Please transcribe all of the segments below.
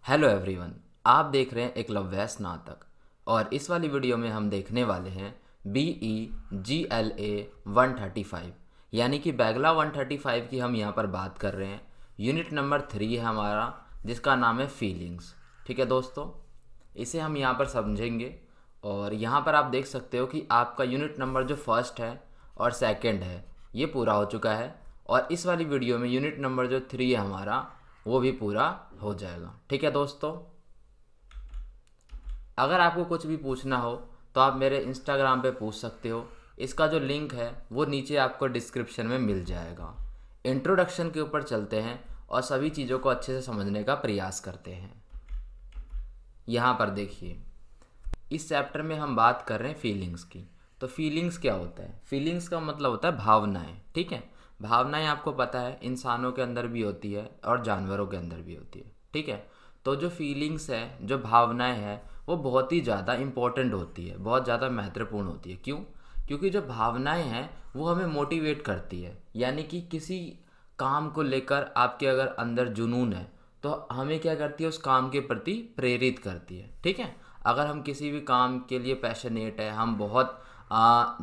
Hello everyone. आप देख रहे हैं एकलव्य स्नातक और इस वाली वीडियो में हम देखने वाले हैं BEGLA 135 यानी कि बैगला 135 की हम यहाँ पर बात कर रहे हैं। यूनिट नंबर 3 है हमारा, जिसका नाम है फीलिंग्स। ठीक है दोस्तों, इसे हम यहाँ पर समझेंगे। और यहाँ पर आप देख सकते हो कि आपका यूनिट नंबर जो फर्स्ट है और सेकंड है ये पूरा हो चुका है, और इस वाली वीडियो में यूनिट नंबर जो 3 है हमारा वो भी पूरा हो जाएगा। ठीक है दोस्तों, अगर आपको कुछ भी पूछना हो तो आप मेरे इंस्टाग्राम पे पूछ सकते हो। इसका जो लिंक है वो नीचे आपको डिस्क्रिप्शन में मिल जाएगा। इंट्रोडक्शन के ऊपर चलते हैं और सभी चीज़ों को अच्छे से समझने का प्रयास करते हैं। यहाँ पर देखिए, इस चैप्टर में हम बात कर रहे हैं फीलिंग्स की। तो फीलिंग्स क्या होता है? फीलिंग्स का मतलब होता है भावनाएं। ठीक है, भावनाएं आपको पता है इंसानों के अंदर भी होती है और जानवरों के अंदर भी होती है। ठीक है, तो जो फीलिंग्स है, जो भावनाएं हैं, वो बहुत ही ज़्यादा इम्पोर्टेंट होती है, बहुत ज़्यादा महत्वपूर्ण होती है। क्यों? क्योंकि जो भावनाएं हैं वो हमें मोटिवेट करती है। यानी कि किसी काम को लेकर आपके अगर अंदर जुनून है तो हमें क्या करती है, उस काम के प्रति प्रेरित करती है। ठीक है, अगर हम किसी भी काम के लिए पैशनेट है, हम बहुत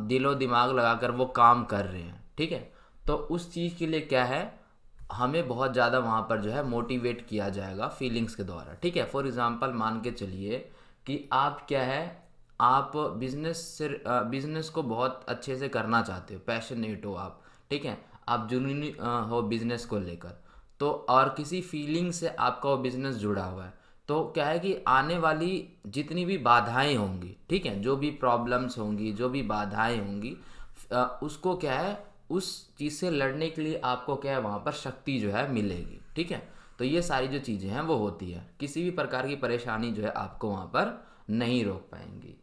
दिलो दिमाग लगाकर वो काम कर रहे हैं, ठीक है, तो उस चीज़ के लिए क्या है, हमें बहुत ज़्यादा वहाँ पर जो है मोटिवेट किया जाएगा फीलिंग्स के द्वारा। ठीक है, फॉर एग्ज़ाम्पल मान के चलिए कि आप क्या है, आप बिजनेस को बहुत अच्छे से करना चाहते हो, पैशनेट हो आप। ठीक है, आप जुनूनी हो बिजनेस को लेकर, तो और किसी फीलिंग से आपका वो बिजनेस जुड़ा हुआ है, तो क्या है कि आने वाली जितनी भी बाधाएं होंगी, ठीक है, जो भी प्रॉब्लम्स होंगी, जो भी बाधाएं होंगी, उसको क्या है, उस चीज़ से लड़ने के लिए आपको क्या है, वहाँ पर शक्ति जो है मिलेगी। ठीक है, तो ये सारी जो चीज़ें हैं वो होती है, किसी भी प्रकार की परेशानी जो है आपको वहाँ पर नहीं रोक पाएंगी।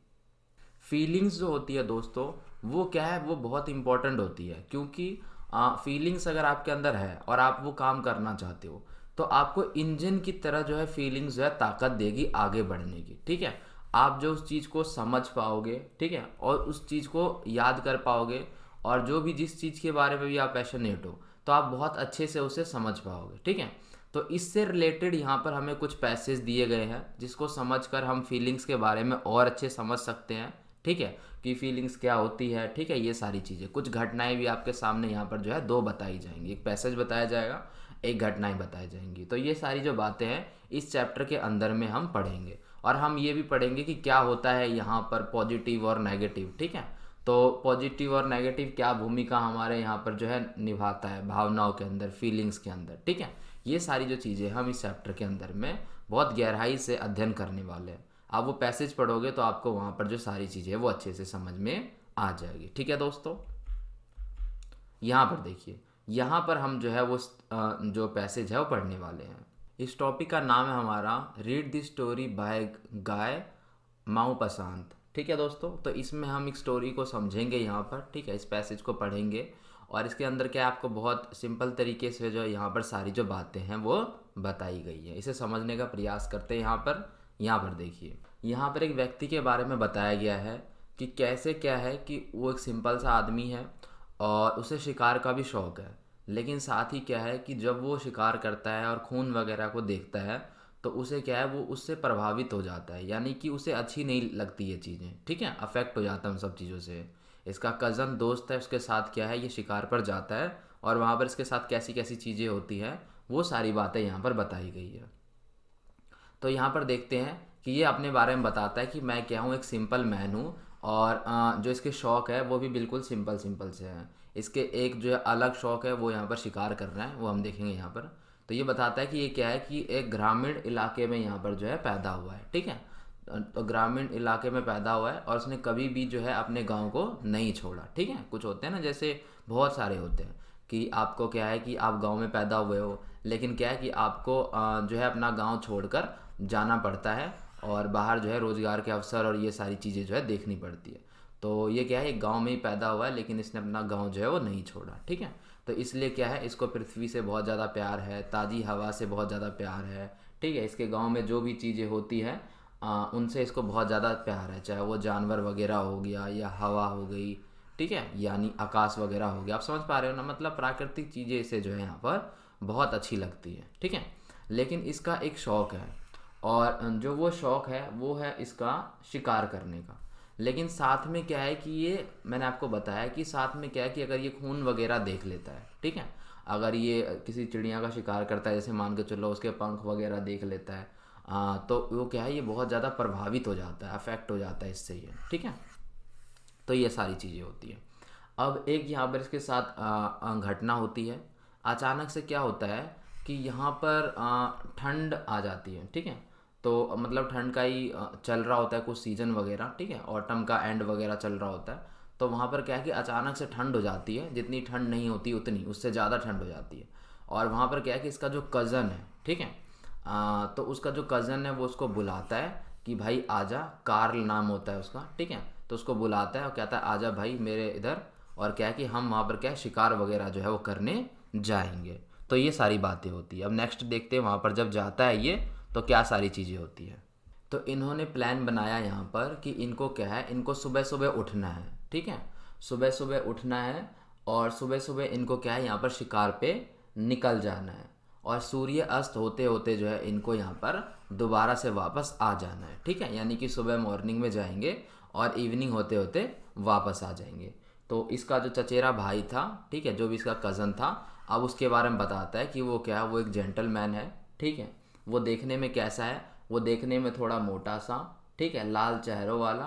फीलिंग्स जो होती है दोस्तों, वो क्या है, वो बहुत इंपॉर्टेंट होती है। क्योंकि फीलिंग्स अगर आपके अंदर है और आप वो काम करना चाहते हो, तो आपको इंजन की तरह जो है फीलिंग्स जो है ताकत देगी आगे बढ़ने की। ठीक है, आप जो उस चीज़ को समझ पाओगे, ठीक है, और उस चीज़ को याद कर पाओगे, और जो भी जिस चीज़ के बारे में भी आप पैशनेट हो तो आप बहुत अच्छे से उसे समझ पाओगे। ठीक है, तो इससे रिलेटेड यहाँ पर हमें कुछ पैसेज दिए गए हैं जिसको समझकर हम फीलिंग्स के बारे में और अच्छे समझ सकते हैं। ठीक है, कि फीलिंग्स क्या होती है। ठीक है, ये सारी चीज़ें, कुछ घटनाएं भी आपके सामने यहाँ पर जो है दो बताई जाएंगी, एक पैसेज बताया जाएगा, एक घटनाएं बताई जाएंगी। तो ये सारी जो बातें हैं इस चैप्टर के अंदर में हम पढ़ेंगे, और हम ये भी पढ़ेंगे कि क्या होता है यहाँ पर पॉजिटिव और नेगेटिव। ठीक है, तो पॉजिटिव और नेगेटिव क्या भूमिका हमारे यहाँ पर जो है निभाता है भावनाओं के अंदर, फीलिंग्स के अंदर। ठीक है, ये सारी जो चीज़ें हम इस चैप्टर के अंदर में बहुत गहराई से अध्ययन करने वाले हैं। आप वो पैसेज पढ़ोगे तो आपको वहाँ पर जो सारी चीज़ें हैं वो अच्छे से समझ में आ जाएगी। ठीक है दोस्तों, यहाँ पर देखिए, यहाँ पर हम जो है वो जो पैसेज है वो पढ़ने वाले हैं। इस टॉपिक का नाम है हमारा रीड द स्टोरी बाय गाय माउपासांत। ठीक है दोस्तों, तो इसमें हम एक स्टोरी को समझेंगे यहाँ पर। ठीक है, इस पैसेज को पढ़ेंगे और इसके अंदर क्या है, आपको बहुत सिंपल तरीके से जो यहाँ पर सारी जो बातें हैं वो बताई गई है। इसे समझने का प्रयास करते हैं। यहाँ पर देखिए, यहाँ पर एक व्यक्ति के बारे में बताया गया है कि कैसे क्या है कि वो एक सिंपल सा आदमी है और उसे शिकार का भी शौक है। लेकिन साथ ही क्या है कि जब वो शिकार करता है और खून वगैरह को देखता है तो उसे क्या है, वो उससे प्रभावित हो जाता है, यानी कि उसे अच्छी नहीं लगती ये चीज़ें। ठीक है, अफेक्ट हो जाता है उन सब चीज़ों से। इसका कज़न दोस्त है, उसके साथ क्या है, ये शिकार पर जाता है और वहाँ पर इसके साथ कैसी कैसी चीज़ें होती हैं वो सारी बातें यहाँ पर बताई गई है। तो यहाँ पर देखते हैं कि ये अपने बारे में बताता है कि मैं क्या हूँ, एक सिंपल मैन हूँ, और जो इसके शौक़ है वो भी बिल्कुल सिंपल सिंपल से हैं। इसके एक जो है अलग शौक़ है, वो यहाँ पर शिकार करना है, वो हम देखेंगे यहाँ पर। तो ये बताता है कि ये क्या है कि एक ग्रामीण इलाके में यहाँ पर जो है पैदा हुआ है। ठीक है, तो ग्रामीण इलाके में पैदा हुआ है और उसने कभी भी जो है अपने गांव को नहीं छोड़ा। ठीक है, कुछ होते हैं ना, जैसे बहुत सारे होते हैं कि आपको क्या है कि आप गांव में पैदा हुए हो, लेकिन क्या है कि आपको जो है अपना गांव छोड़कर जाना पड़ता है और बाहर जो है रोज़गार के अवसर और ये सारी चीज़ें जो है देखनी पड़ती है। तो ये क्या है, एक गांव में ही पैदा हुआ है लेकिन इसने अपना गांव जो है वो नहीं छोड़ा। ठीक है, तो इसलिए क्या है, इसको पृथ्वी से बहुत ज़्यादा प्यार है, ताज़ी हवा से बहुत ज़्यादा प्यार है। ठीक है, इसके गांव में जो भी चीज़ें होती हैं उनसे इसको बहुत ज़्यादा प्यार है, चाहे वो जानवर वगैरह हो गया या हवा हो गई। ठीक है, यानी आकाश वगैरह हो गया। आप समझ पा रहे हो ना, मतलब प्राकृतिक चीज़ें इसे जो है यहाँ पर बहुत अच्छी लगती है। ठीक है, लेकिन इसका एक शौक़ है और जो वो शौक़ है वो है इसका शिकार करने का। लेकिन साथ में क्या है कि ये मैंने आपको बताया कि साथ में क्या है कि अगर ये खून वगैरह देख लेता है, ठीक है, अगर ये किसी चिड़िया का शिकार करता है, जैसे मान के चलो उसके पंख वगैरह देख लेता है, तो वो क्या है, ये बहुत ज़्यादा प्रभावित हो जाता है, अफेक्ट हो जाता है इससे ये, ठीक है। तो ये सारी चीज़ें होती है। अब एक यहाँ पर इसके साथ घटना होती है। अचानक से क्या होता है कि यहाँ पर ठंड आ जाती है, ठीक है। तो मतलब ठंड का ही चल रहा होता है कुछ सीज़न वगैरह, ठीक है, ऑटम का एंड वगैरह चल रहा होता है। तो वहाँ पर क्या है कि अचानक से ठंड हो जाती है, जितनी ठंड नहीं होती उतनी, उससे ज़्यादा ठंड हो जाती है। और वहाँ पर क्या है कि इसका जो कज़न है, ठीक है, तो उसका जो कज़न है वो उसको बुलाता है कि भाई आजा, कार्ल नाम होता है उसका, ठीक है। तो उसको बुलाता है और कहता है आजा भाई मेरे इधर, और क्या है कि हम वहाँ पर क्या है शिकार वगैरह जो है वो करने जाएंगे। तो ये सारी बातें होती है। अब नेक्स्ट देखते हैं वहाँ पर जब जाता है ये तो क्या सारी चीज़ें होती है। तो इन्होंने प्लान बनाया यहाँ पर कि इनको क्या है, इनको सुबह सुबह उठना है, ठीक है, सुबह सुबह उठना है। और सुबह सुबह इनको क्या है यहाँ पर शिकार पे निकल जाना है, और सूर्य अस्त होते होते जो है इनको यहाँ पर दोबारा से वापस आ जाना है, ठीक है। यानी कि सुबह मॉर्निंग में जाएंगे और इवनिंग होते होते वापस आ जाएंगे। तो इसका जो चचेरा भाई था, ठीक है, जो भी इसका कज़न था, अब उसके बारे में बताता है कि वो क्या है, वो एक जेंटलमैन है, ठीक है। वो देखने में कैसा है, वो देखने में थोड़ा मोटा सा, ठीक है, लाल चेहरों वाला,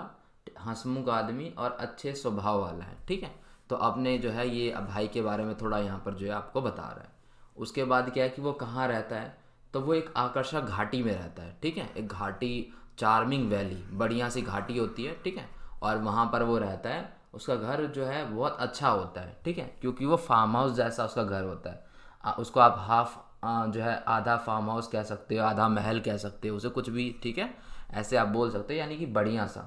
हंसमुख आदमी और अच्छे स्वभाव वाला है, ठीक है। तो अपने जो है ये भाई के बारे में थोड़ा यहाँ पर जो है आपको बता रहा है। उसके बाद क्या है कि वो कहाँ रहता है, तो वो एक आकर्षक घाटी में रहता है, ठीक है, एक घाटी, चार्मिंग वैली, बढ़िया सी घाटी होती है, ठीक है। और वहाँ पर वो रहता है। उसका घर जो है बहुत अच्छा होता है, ठीक है, क्योंकि वो फार्म हाउस जैसा उसका घर होता है। उसको आप हाफ जो है आधा फार्म हाउस कह सकते हो, आधा महल कह सकते हो, उसे कुछ भी, ठीक है, ऐसे आप बोल सकते हो, यानी कि बढ़िया सा।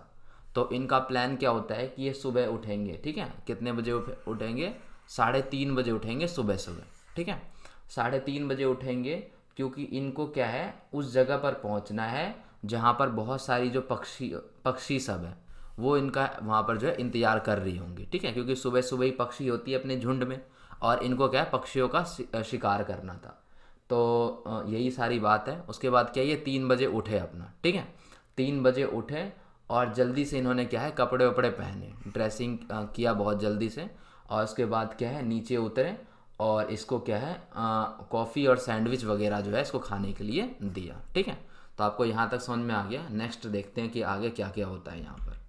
तो इनका प्लान क्या होता है कि ये सुबह उठेंगे, ठीक है, कितने बजे उठेंगे, 3:30 बजे उठेंगे सुबह सुबह, ठीक है, 3:30 बजे उठेंगे। क्योंकि इनको क्या है उस जगह पर पहुंचना है जहां पर बहुत सारी जो पक्षी पक्षी सब है वो इनका वहाँ पर जो है इंतज़ार कर रही होंगी, ठीक है, क्योंकि सुबह सुबह ही पक्षी होती है अपने झुंड में, और इनको क्या है पक्षियों का शिकार करना था। तो यही सारी बात है। उसके बाद क्या, ये 3 बजे उठे अपना, ठीक है, 3 बजे उठे और जल्दी से इन्होंने क्या है कपड़े वपड़े पहने, ड्रेसिंग किया बहुत जल्दी से। और उसके बाद क्या है नीचे उतरे और इसको क्या है कॉफ़ी और सैंडविच वगैरह जो है इसको खाने के लिए दिया, ठीक है। तो आपको यहाँ तक समझ में आ गया। नेक्स्ट देखते हैं कि आगे क्या क्या होता है यहाँ पर।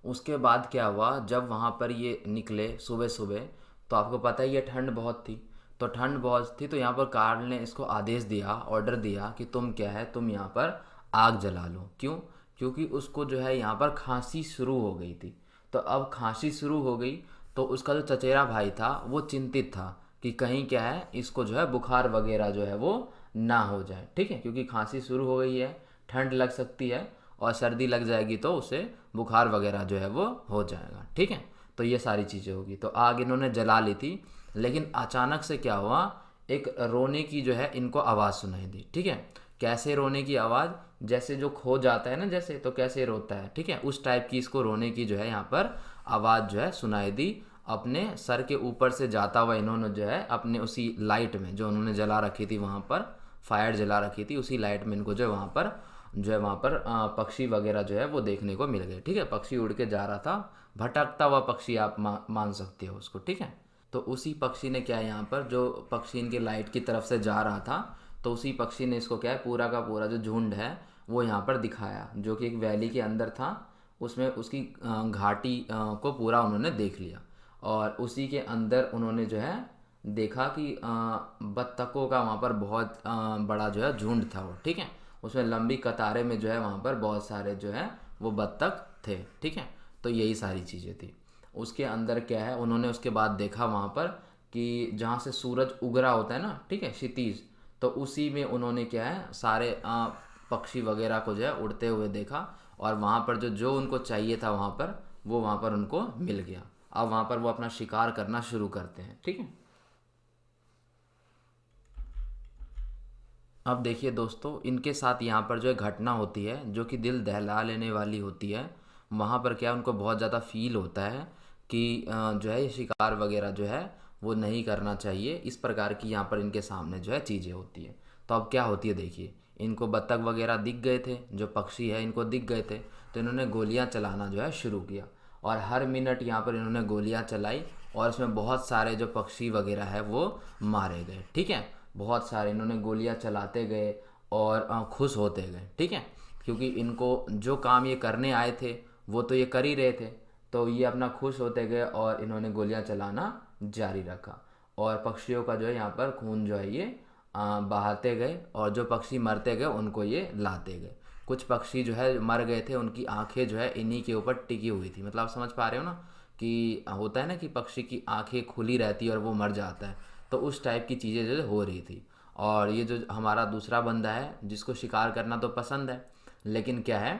उसके बाद क्या हुआ, जब वहाँ पर ये निकले सुबह सुबह, तो आपको पता ही है ठंड बहुत थी। तो ठंड बहुत थी तो यहाँ पर कार्ल ने इसको आदेश दिया, ऑर्डर दिया कि तुम क्या है, तुम यहाँ पर आग जला लो। क्यों? क्योंकि उसको जो है यहाँ पर खांसी शुरू हो गई थी। तो अब खांसी शुरू हो गई तो उसका जो चचेरा भाई था वो चिंतित था कि कहीं क्या है इसको जो है बुखार वगैरह जो है वो ना हो जाए, ठीक है, क्योंकि खांसी शुरू हो गई है, ठंड लग सकती है, और सर्दी लग जाएगी तो उसे बुखार वगैरह जो है वो हो जाएगा, ठीक है। तो ये सारी चीज़ें होगी। तो आग इन्होंने जला ली थी, लेकिन अचानक से क्या हुआ, एक रोने की जो है इनको आवाज़ सुनाई दी, ठीक है। कैसे रोने की आवाज़, जैसे जो खो जाता है ना, जैसे तो कैसे रोता है, ठीक है, उस टाइप की इसको रोने की जो है यहाँ पर आवाज़ जो है सुनाई दी। अपने सर के ऊपर से जाता हुआ इन्होंने जो है अपने उसी लाइट में जो उन्होंने जला रखी थी, वहाँ पर फायर जला रखी थी, उसी लाइट में इनको जो है वहाँ पर पक्षी वगैरह जो है वो देखने को मिल गए, ठीक है। पक्षी उड़ के जा रहा था, भटकता हुआ पक्षी आप मान सकते हो उसको, ठीक है। तो उसी पक्षी ने क्या है यहाँ पर, जो पक्षी इनके लाइट की तरफ से जा रहा था, तो उसी पक्षी ने इसको क्या है पूरा का पूरा जो झुंड है वो यहाँ पर दिखाया, जो कि एक वैली के अंदर था। उसमें उसकी घाटी को पूरा उन्होंने देख लिया, और उसी के अंदर उन्होंने जो है देखा कि बत्तखों का वहाँ पर बहुत बड़ा जो है झुंड था वो, ठीक है। उसमें लंबी कतारें में जो है वहाँ पर बहुत सारे जो है वो बत्तख थे, ठीक है। तो यही सारी चीज़ें थी। उसके अंदर क्या है, उन्होंने उसके बाद देखा वहाँ पर कि जहाँ से सूरज उग रहा होता है ना, ठीक है, क्षितिज, तो उसी में उन्होंने क्या है सारे पक्षी वगैरह को जो है उड़ते हुए देखा, और वहाँ पर जो जो उनको चाहिए था वहाँ पर वो वहाँ पर उनको मिल गया। अब वहाँ पर वो अपना शिकार करना शुरू करते हैं, ठीक है। अब देखिए दोस्तों, इनके साथ यहाँ पर जो है घटना होती है जो कि दिल दहला लेने वाली होती है। वहाँ पर क्या उनको बहुत ज़्यादा फील होता है कि जो है ये शिकार वगैरह जो है वो नहीं करना चाहिए। इस प्रकार की यहाँ पर इनके सामने जो है चीज़ें होती है। तो अब क्या होती है देखिए, इनको बत्तख वगैरह दिख गए थे, जो पक्षी है इनको दिख गए थे, तो इन्होंने गोलियां चलाना जो है शुरू किया। और हर मिनट यहाँ पर इन्होंने गोलियां चलाई और इसमें बहुत सारे जो पक्षी वगैरह है वो मारे गए। ठीक है, बहुत सारे इन्होंने गोलियां चलाते गए और खुश होते गए। ठीक है, क्योंकि इनको जो काम ये करने आए थे वो तो ये कर ही रहे थे, तो ये अपना खुश होते गए और इन्होंने गोलियां चलाना जारी रखा। और पक्षियों का जो है यहाँ पर खून जो है ये बहाते गए, और जो पक्षी मरते गए उनको ये लाते गए। कुछ पक्षी जो है मर गए थे, उनकी आंखें जो है इन्हीं के ऊपर टिकी हुई थी। मतलब आप समझ पा रहे हो ना कि होता है ना कि पक्षी की आंखें खुली रहती है और वो मर जाता है, तो उस टाइप की चीज़ें जो हो रही थी। और ये जो हमारा दूसरा बंदा है जिसको शिकार करना तो पसंद है, लेकिन क्या है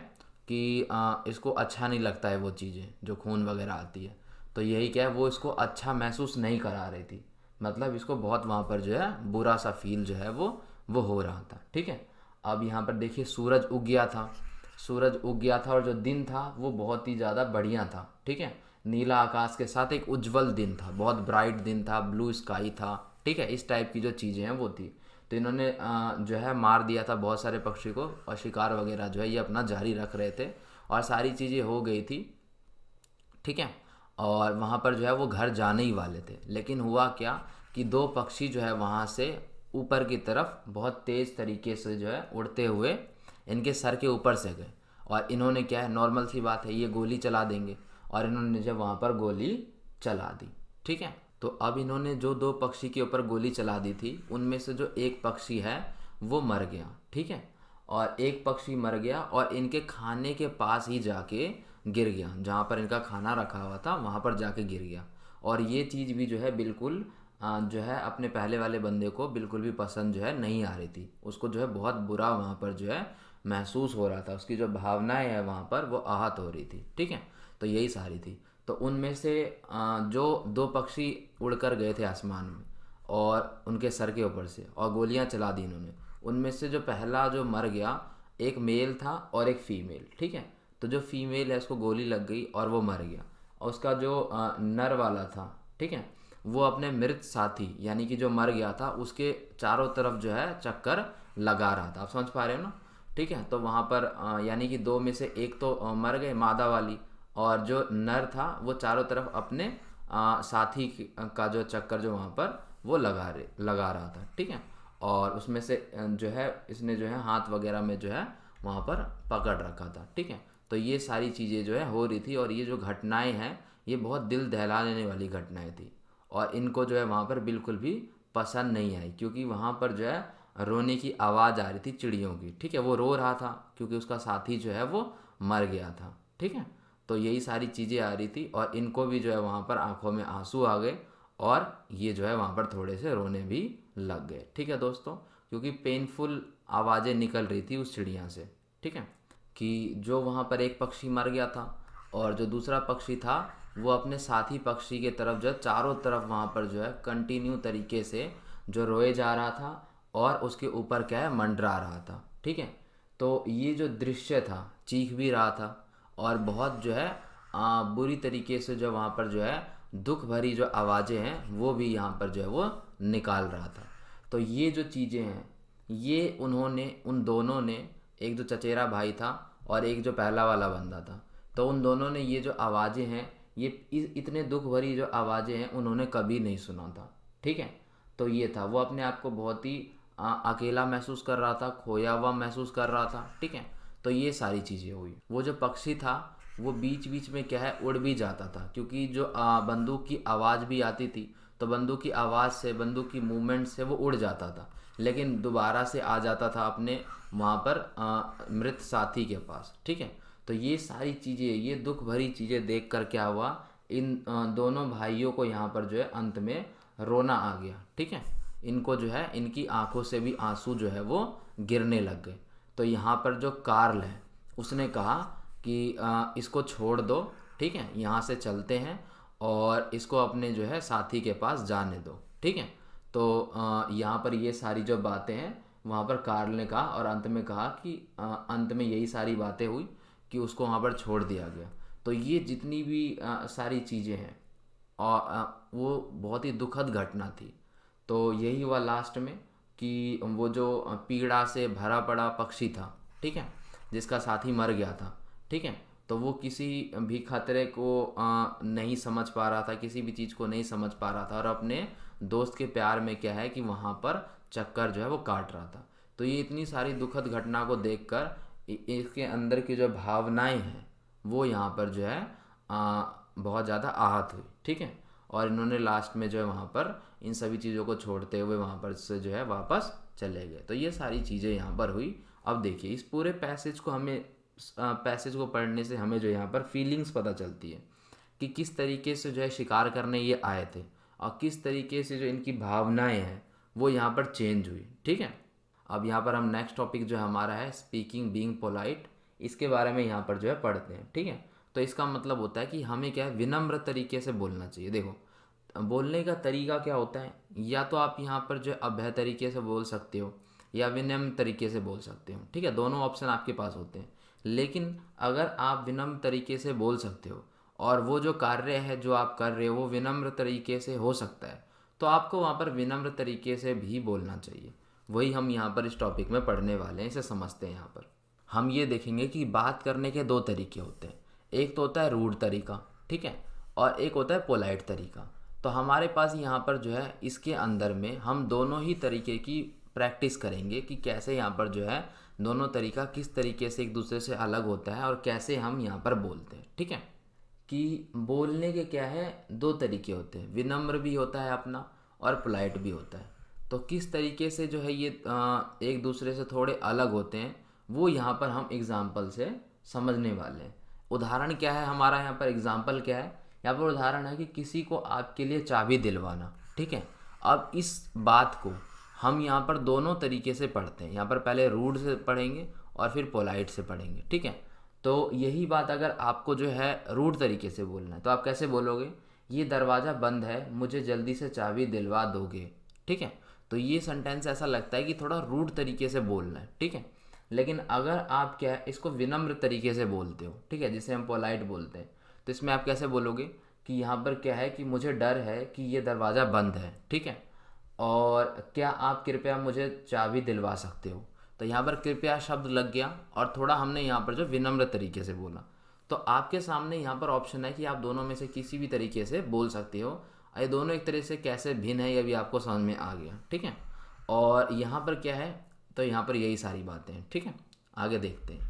कि इसको अच्छा नहीं लगता है वो चीज़ें जो खून वगैरह आती है, तो यही क्या है वो इसको अच्छा महसूस नहीं करा रही थी। मतलब इसको बहुत वहाँ पर जो है बुरा सा फील जो है वो हो रहा था। ठीक है, अब यहाँ पर देखिए सूरज उग गया था। सूरज उग गया था और जो दिन था वो बहुत ही ज़्यादा बढ़िया था। ठीक है, नीला आकाश के साथ एक उज्जवल दिन था, बहुत ब्राइट दिन था, ब्लू स्काई था। ठीक है, इस टाइप की जो चीज़ें हैं वो थी। तो इन्होंने जो है मार दिया था बहुत सारे पक्षी को, और शिकार वगैरह जो है ये अपना जारी रख रहे थे और सारी चीज़ें हो गई थी। ठीक है, और वहाँ पर जो है वो घर जाने ही वाले थे, लेकिन हुआ क्या कि दो पक्षी जो है वहाँ से ऊपर की तरफ बहुत तेज़ तरीके से जो है उड़ते हुए इनके सर के ऊपर से गए। और इन्होंने क्या है, नॉर्मल सी बात है, ये गोली चला देंगे, और इन्होंने जब वहाँ पर गोली चला दी। ठीक है, तो अब इन्होंने जो दो पक्षी के ऊपर गोली चला दी थी उनमें से जो एक पक्षी है वो मर गया। ठीक है, और एक पक्षी मर गया और इनके खाने के पास ही जाके गिर गया, जहाँ पर इनका खाना रखा हुआ था वहाँ पर जाके गिर गया। और ये चीज़ भी जो है बिल्कुल जो है अपने पहले वाले बंदे को बिल्कुल भी पसंद जो है नहीं आ रही थी। उसको जो है बहुत बुरा वहाँ पर जो है महसूस हो रहा था, उसकी जो भावनाएं है वहाँ पर वो आहत हो रही थी। ठीक है, तो यही सारी थी। तो उनमें से जो दो पक्षी उड़कर गए थे आसमान में और उनके सर के ऊपर से और गोलियां चला दी इन्होंने, उनमें से जो पहला जो मर गया एक मेल था और एक फीमेल। ठीक है, तो जो फीमेल है उसको गोली लग गई और वो मर गया, और उसका जो नर वाला था, ठीक है, वो अपने मृत साथी यानी कि जो मर गया था उसके चारों तरफ जो है चक्कर लगा रहा था। आप समझ पा रहे हो ना। ठीक है, तो वहाँ पर यानी कि दो में से एक तो मर गए मादा वाली, और जो नर था वो चारों तरफ अपने साथी का जो चक्कर जो वहाँ पर वो लगा रहा था। ठीक है, और उसमें से जो है इसने जो है हाथ वगैरह में जो है वहाँ पर पकड़ रखा था। ठीक है, तो ये सारी चीज़ें जो है हो रही थी, और ये जो घटनाएं हैं ये बहुत दिल दहला देने वाली घटनाएं थी, और इनको जो है वहाँ पर बिल्कुल भी पसंद नहीं आई, क्योंकि वहाँ पर जो है रोने की आवाज़ आ रही थी चिड़ियों की। ठीक है, वो रो रहा था क्योंकि उसका साथी जो है वो मर गया था। ठीक है, तो यही सारी चीज़ें आ रही थी, और इनको भी जो है वहाँ पर आंखों में आंसू आ गए, और ये जो है वहाँ पर थोड़े से रोने भी लग गए। ठीक है दोस्तों, क्योंकि पेनफुल आवाज़ें निकल रही थी उस चिड़िया से। ठीक है, कि जो वहाँ पर एक पक्षी मर गया था और जो दूसरा पक्षी था वो अपने साथी पक्षी के तरफ जो है चारों तरफ वहाँ पर जो है कंटिन्यू तरीके से जो रोए जा रहा था, और उसके ऊपर क्या है मंडरा रहा था। ठीक है, तो ये जो दृश्य था, चीख भी रहा था और बहुत जो है बुरी तरीके से जो वहाँ पर जो है दुख भरी जो आवाज़ें हैं वो भी यहाँ पर जो है वो निकाल रहा था। तो ये जो चीज़ें हैं ये उन्होंने उन दोनों ने, एक जो चचेरा भाई था और एक जो पहला वाला बंदा था, तो उन दोनों ने ये जो आवाज़ें हैं ये इतने दुख भरी जो आवाज़ें हैं उन्होंने कभी नहीं सुना था। ठीक है, तो ये था, वो अपने आप को बहुत ही अकेला महसूस कर रहा था, खोया हुआ महसूस कर रहा था। ठीक है, तो ये सारी चीज़ें हुई। वो जो पक्षी था वो बीच बीच में क्या है उड़ भी जाता था, क्योंकि जो बंदूक की आवाज़ भी आती थी, तो बंदूक की आवाज़ से, बंदूक की मूवमेंट से वो उड़ जाता था, लेकिन दोबारा से आ जाता था अपने वहाँ पर मृत साथी के पास। ठीक है, तो ये सारी चीज़ें, ये दुख भरी चीज़ें देख कर क्या हुआ, इन दोनों भाइयों को यहाँ पर जो है अंत में रोना आ गया। ठीक है, इनको जो है इनकी आंखों से भी आंसू जो है वो गिरने लग गए। तो यहाँ पर जो कार्ल है उसने कहा कि इसको छोड़ दो। ठीक है, यहाँ से चलते हैं और इसको अपने जो है साथी के पास जाने दो। ठीक है, तो यहाँ पर ये सारी जो बातें हैं वहाँ पर कार्ल ने कहा, और अंत में कहा कि अंत में यही सारी बातें हुई कि उसको वहाँ पर छोड़ दिया गया। तो ये जितनी भी सारी चीज़ें हैं और वो बहुत ही दुखद घटना थी। तो यही हुआ लास्ट में। कि वो जो पीड़ा से भरा पड़ा पक्षी था, ठीक है, जिसका साथी मर गया था, ठीक है, तो वो किसी भी खतरे को नहीं समझ पा रहा था, किसी भी चीज़ को नहीं समझ पा रहा था, और अपने दोस्त के प्यार में क्या है कि वहाँ पर चक्कर जो है वो काट रहा था। तो ये इतनी सारी दुखद घटना को देखकर इसके अंदर की जो भावनाएं हैं वो यहाँ पर जो है बहुत ज़्यादा आहत हुई, ठीक है, और इन्होंने लास्ट में जो है वहाँ पर इन सभी चीज़ों को छोड़ते हुए वहाँ पर से जो है वापस चले गए। तो ये सारी चीज़ें यहाँ पर हुई। अब देखिए इस पूरे पैसेज को पैसेज को पढ़ने से हमें जो यहाँ पर फीलिंग्स पता चलती है कि किस तरीके से जो है शिकार करने ये आए थे और किस तरीके से जो इनकी भावनाएं हैं वो यहाँ पर चेंज हुई, ठीक है। अब यहाँ पर हम नेक्स्ट टॉपिक जो है हमारा है स्पीकिंग बीइंग पोलाइट, इसके बारे में यहाँ पर जो है पढ़ते हैं, ठीक है। तो इसका मतलब होता है कि हमें क्या है विनम्र तरीके से बोलना चाहिए। देखो बोलने का तरीका क्या होता है, या तो आप यहाँ पर जो है अभय तरीके से बोल सकते हो या विनम्र तरीके से बोल सकते हो, ठीक है, दोनों ऑप्शन आपके पास होते हैं। लेकिन अगर आप विनम्र तरीके से बोल सकते हो और वो जो कार्य है जो आप कर रहे हो वो विनम्र तरीके से हो सकता है, तो आपको वहाँ पर विनम्र तरीके से भी बोलना चाहिए। वही हम यहाँ पर इस टॉपिक में पढ़ने वाले हैं, इसे समझते हैं। यहाँ पर हम ये देखेंगे कि बात करने के दो तरीके होते हैं, एक तो होता है रूड तरीका, ठीक है, और एक होता है पोलाइट तरीका। तो हमारे पास यहाँ पर जो है इसके अंदर में हम दोनों ही तरीके की प्रैक्टिस करेंगे कि कैसे यहाँ पर जो है दोनों तरीका किस तरीके से एक दूसरे से अलग होता है और कैसे हम यहाँ पर बोलते हैं, ठीक है। कि बोलने के क्या है दो तरीके होते हैं, विनम्र भी होता है अपना और पोलाइट भी होता है। तो किस तरीके से जो है ये एक दूसरे से थोड़े अलग होते हैं वो यहाँ पर हम एग्जाम्पल से समझने वाले हैं। उदाहरण क्या है हमारा यहाँ पर, एग्जाम्पल क्या है यहाँ पर, उदाहरण है कि किसी को आपके लिए चाबी दिलवाना, ठीक है। अब इस बात को हम यहाँ पर दोनों तरीके से पढ़ते हैं, यहाँ पर पहले रूड से पढ़ेंगे और फिर पोलाइट से पढ़ेंगे, ठीक है। तो यही बात अगर आपको जो है रूड तरीके से बोलना है तो आप कैसे बोलोगे, ये दरवाज़ा बंद है, मुझे जल्दी से चाबी दिलवा दोगे, ठीक है। तो ये सेंटेंस ऐसा लगता है कि थोड़ा रूड तरीके से बोलना है, ठीक है। लेकिन अगर आप क्या है इसको विनम्र तरीके से बोलते हो, ठीक है, जिसे हम पोलाइट बोलते हैं, तो इसमें आप कैसे बोलोगे कि यहाँ पर क्या है कि मुझे डर है कि ये दरवाज़ा बंद है, ठीक है, और क्या आप कृपया मुझे चाबी दिलवा सकते हो। तो यहाँ पर कृपया शब्द लग गया और थोड़ा हमने यहाँ पर जो विनम्र तरीके से बोला। तो आपके सामने यहाँ पर ऑप्शन है कि आप दोनों में से किसी भी तरीके से बोल सकते हो। ये दोनों एक तरह से कैसे भिन्न है ये भी आपको समझ में आ गया, ठीक है। और यहाँ पर क्या है, तो यहाँ पर यही सारी बातें हैं, ठीक है। आगे देखते हैं,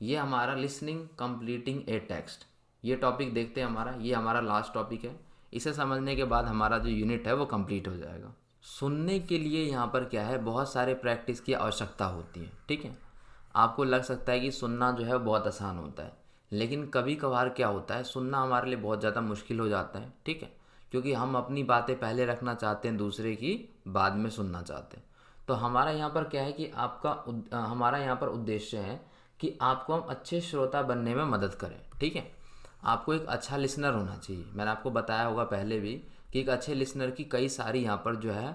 ये हमारा लिसनिंग कंप्लीटिंग ए टेक्स्ट, ये टॉपिक देखते हैं हमारा, ये हमारा लास्ट टॉपिक है। इसे समझने के बाद हमारा जो यूनिट है वो कंप्लीट हो जाएगा। सुनने के लिए यहाँ पर क्या है बहुत सारे प्रैक्टिस की आवश्यकता होती है, ठीक है। आपको लग सकता है कि सुनना जो है बहुत आसान होता है, लेकिन कभी कभार क्या होता है सुनना हमारे लिए बहुत ज़्यादा मुश्किल हो जाता है, ठीक है, क्योंकि हम अपनी बातें पहले रखना चाहते हैं, दूसरे की बाद में सुनना चाहते हैं। तो हमारा यहाँ पर क्या है कि हमारा यहाँ पर उद्देश्य है कि आपको हम अच्छे श्रोता बनने में मदद करें, ठीक है। आपको एक अच्छा लिसनर होना चाहिए। मैंने आपको बताया होगा पहले भी कि एक अच्छे लिसनर की कई सारी यहाँ पर जो है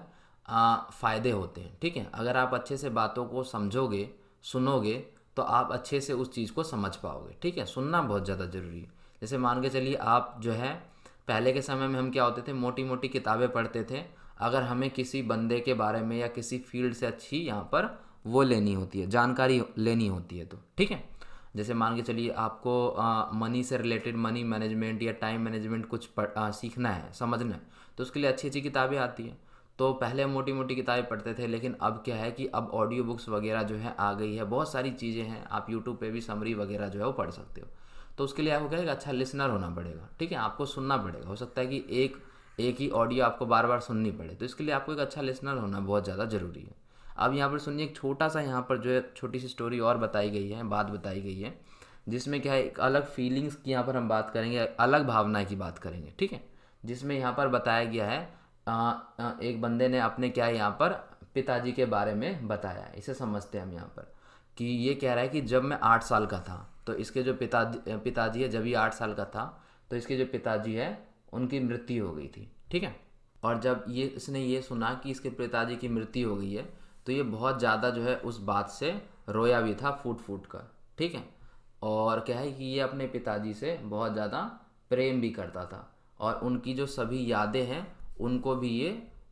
फ़ायदे होते हैं, ठीक है। अगर आप अच्छे से बातों को समझोगे, सुनोगे, तो आप अच्छे से उस चीज़ को समझ पाओगे, ठीक है। सुनना बहुत ज़्यादा ज़रूरी है। जैसे मान के चलिए आप जो है पहले के समय में हम क्या होते थे, मोटी मोटी किताबें पढ़ते थे। अगर हमें किसी बंदे के बारे में या किसी फील्ड से अच्छी यहाँ पर वो लेनी होती है, जानकारी लेनी होती है, तो ठीक है। जैसे मान के चलिए आपको मनी से रिलेटेड, मनी मैनेजमेंट या टाइम मैनेजमेंट कुछ सीखना है, समझना है, तो उसके लिए अच्छी अच्छी किताबें आती हैं। तो पहले मोटी मोटी किताबें पढ़ते थे, लेकिन अब क्या है कि अब ऑडियो बुक्स वगैरह जो है आ गई है, बहुत सारी चीज़ें हैं, आप यूट्यूब पे भी समरी वगैरह जो है वो पढ़ सकते हो। तो उसके लिए आपको क्या है एक अच्छा लिसनर होना पड़ेगा, ठीक है। आपको सुनना पड़ेगा, हो सकता है कि एक ही ऑडियो आपको बार बार सुननी पड़े, तो इसके लिए आपको एक अच्छा लिसनर होना बहुत ज़्यादा ज़रूरी है। अब यहाँ पर सुनिए, एक छोटा सा यहाँ पर जो है छोटी सी स्टोरी और बताई गई है, बात बताई गई है, जिसमें क्या है एक अलग फीलिंग्स की यहाँ पर हम बात करेंगे, अलग भावना की बात करेंगे, ठीक है। जिसमें यहाँ पर बताया गया है एक बंदे ने अपने क्या है यहाँ पर पिताजी के बारे में बताया है। इसे समझते हैं हम यहाँ पर कि ये कह रहा है कि जब मैं 8 साल का था, तो इसके जो पिताजी है, जब ये 8 साल का था तो इसके जो पिताजी है उनकी मृत्यु हो गई थी, ठीक है। और जब इसने ये सुना कि इसके पिताजी की मृत्यु हो गई है, तो ये बहुत ज़्यादा जो है उस बात से रोया भी था, फूट फूट कर, ठीक है। और क्या है कि ये अपने पिताजी से बहुत ज़्यादा प्रेम भी करता था और उनकी जो सभी यादें हैं उनको भी ये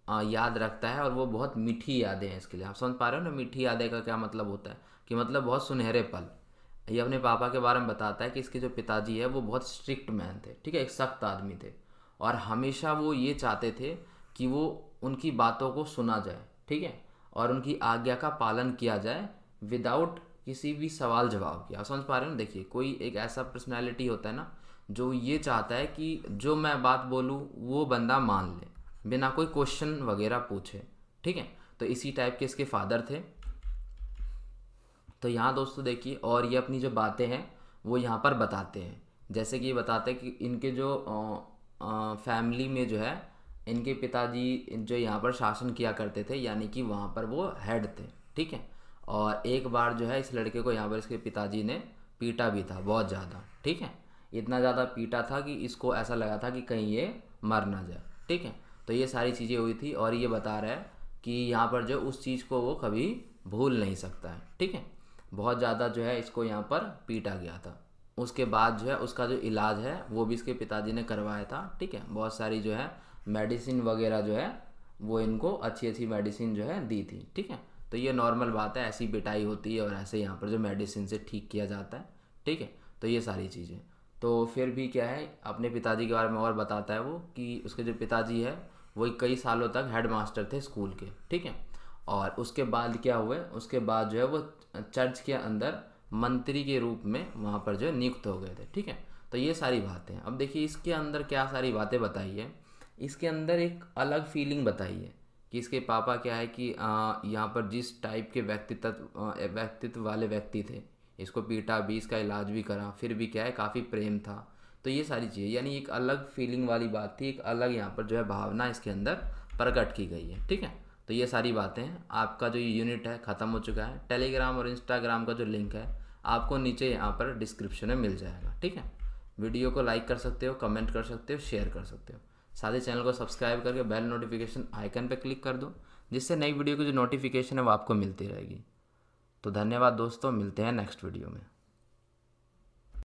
याद रखता है और वो बहुत मीठी यादें हैं इसके लिए। आप समझ पा रहे हो ना, मीठी यादें का क्या मतलब होता है कि मतलब बहुत सुनहरे पल। ये अपने पापा के बारे में बताता है कि इसके जो पिताजी है वो बहुत स्ट्रिक्ट मैन थे, ठीक है, एक सख्त आदमी थे, और हमेशा वो ये चाहते थे कि वो उनकी बातों को सुना जाए, ठीक है, और उनकी आज्ञा का पालन किया जाए विदाउट किसी भी सवाल जवाब के। आप समझ पा रहे हो ना। देखिए, कोई एक ऐसा पर्सनैलिटी होता है ना जो ये चाहता है कि जो मैं बात बोलूँ वो बंदा मान ले बिना कोई क्वेश्चन वगैरह पूछे, ठीक है। तो इसी टाइप के इसके फादर थे। तो यहाँ दोस्तों देखिए, और ये अपनी जो बातें हैं वो यहाँ पर बताते हैं। जैसे कि ये बताते हैं कि इनके जो फैमिली में जो है इनके पिताजी जो यहाँ पर शासन किया करते थे, यानी कि वहाँ पर वो हेड थे, ठीक है। और एक बार जो है इस लड़के को यहाँ पर इसके पिताजी ने पीटा भी था बहुत ज़्यादा, ठीक है। इतना ज़्यादा पीटा था कि इसको ऐसा लगा था कि कहीं ये मर ना जाए, ठीक है। तो ये सारी चीज़ें हुई थी, और ये बता रहा है कि यहाँ पर जो उस चीज़ को वो कभी भूल नहीं सकता है, ठीक है। बहुत ज़्यादा जो है इसको यहाँ पर पीटा गया था। उसके बाद जो है उसका जो इलाज है वो भी इसके पिताजी ने करवाया था, ठीक है। बहुत सारी जो है मेडिसिन वगैरह जो है वो इनको अच्छी अच्छी मेडिसिन जो है दी थी, ठीक है। तो ये नॉर्मल बात है, ऐसी पिटाई होती है और ऐसे यहाँ पर जो मेडिसिन से ठीक किया जाता है, ठीक है। तो ये सारी चीज़ें। तो फिर भी क्या है, अपने पिताजी के बारे में और बताता है वो कि उसके जो पिताजी है वो कई सालों तक हेड मास्टर थे स्कूल के, ठीक है। और उसके बाद क्या हुए, उसके बाद जो है वो चर्च के अंदर मंत्री के रूप में वहाँ पर जो है नियुक्त हो गए थे, ठीक है। तो ये सारी बातें। अब देखिए इसके अंदर क्या सारी बातें बताई है। इसके अंदर एक अलग फीलिंग बताई है कि इसके पापा क्या है कि यहाँ पर जिस टाइप के व्यक्तित्व वाले व्यक्ति थे, इसको पीटा भी, इसका इलाज भी करा, फिर भी क्या है काफ़ी प्रेम था। तो ये सारी चीज़ें, यानी एक अलग फीलिंग वाली बात थी, एक अलग यहाँ पर जो है भावना इसके अंदर प्रकट की गई है, ठीक है। तो ये सारी बातें हैं। आपका जो यूनिट है ख़त्म हो चुका है। टेलीग्राम और इंस्टाग्राम का जो लिंक है आपको नीचे यहाँ पर डिस्क्रिप्शन में मिल जाएगा, ठीक है। वीडियो को लाइक कर सकते हो, कमेंट कर सकते हो, शेयर कर सकते हो। साथ ही चैनल को सब्सक्राइब करके बेल नोटिफिकेशन आइकन पर क्लिक कर दो, जिससे नई वीडियो की जो नोटिफिकेशन है वो आपको मिलती रहेगी। तो धन्यवाद दोस्तों, मिलते हैं नेक्स्ट वीडियो में।